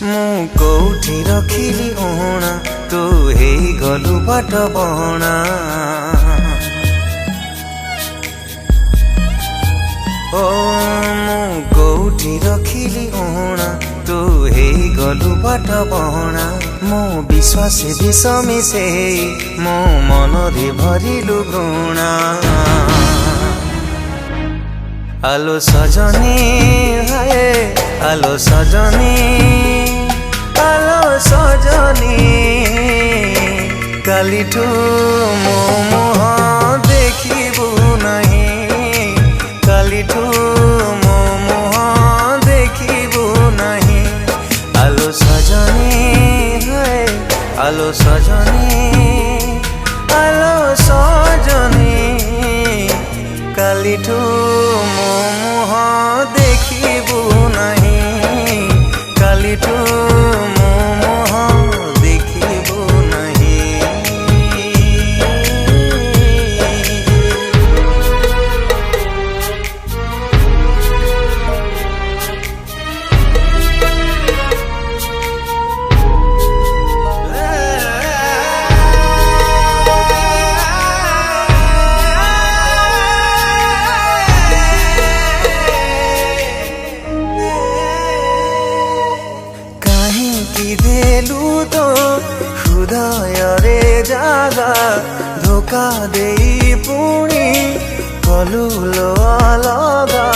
ମୁଁ କୋଉଠି ରଖିଲି ଓହଣା ତୁ ହେଇଗଲୁ ବାଟ ବହଣା। ଓ ମୁଁ କୋଉଠି ରଖିଲି ଓହଣା ତୁ ହେଇଗଲୁ ବାଟ ବହଣା। ମୋ ବିଶ୍ୱାସେ ବିଷ ମିଶେଇ ମୋ ମନରେ ଭରିଲୁ ଘୃଣା। ଆଲୋ ସଜନୀ ହାଏ ଆଲୋ ସଜନୀ ଆଲୋ ସଜନୀ କାଲିଠୁ ମୋ ମୁହ ଦେଖିବୁ ନାହିଁ। କାଲିଠୁ ମୋ ମୁହ ଦେଖିବୁ ନାହିଁ। ଆଲୋ ସଜନୀ ହାଏ ଆଲୋ ସଜନୀ ଆଲୋ ସଜନୀ କାଲିଠୁ ମୋ ମୁହ ଦେଖିବୁ ନାହିଁ। କାଲିଠୁ ମୋ ମୁହ ଦେଖିବୁ ନାହିଁ। देलु तो हृदय रे जागा धोखा देई पुणी कलु लो अलगा।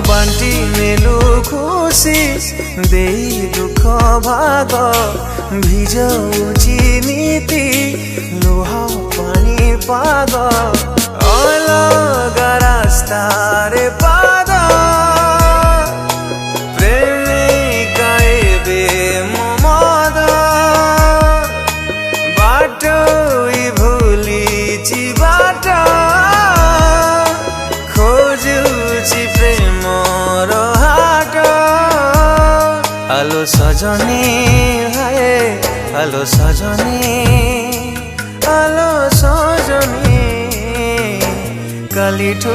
बांटी नेलु खुशी देई दुख भाग भिजौची नीति लुह पानी पाग। अलगा रास्ता रे पाद प्रेमिकाए बे मद बाटो भूलिची बाट खोजुची प्रेमर हाट। आलो सजनी हाए आलो सजनी आलो सजनी कालिठु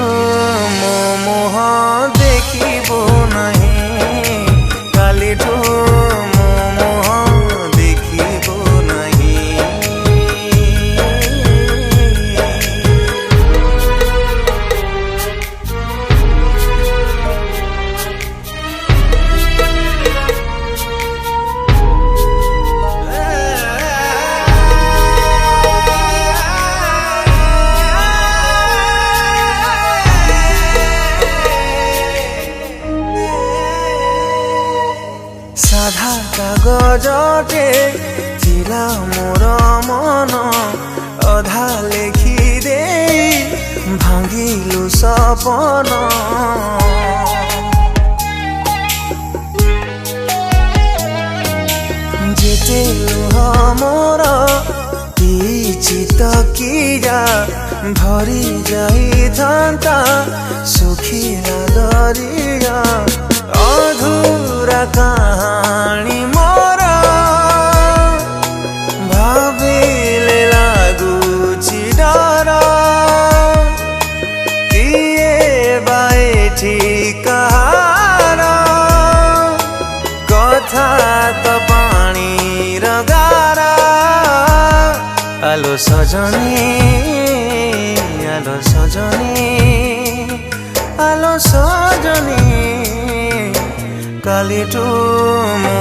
मो मुह देखिबु नहीं। कालिठु मो मुह देखिबु नहीं। साधा कागजटे थिला मोर मन अधा लेखी दे भांगिलु सपन। जेते लुह मोर चित किया भरी जाई थांता सुखीला दरिया। अधूरा कहानी मोर भाविले लागुची डर किए बाएठी कहार कथा तो पानी रगार। आलो सजनी आलो सजनी आलो सजनी कालिठु मो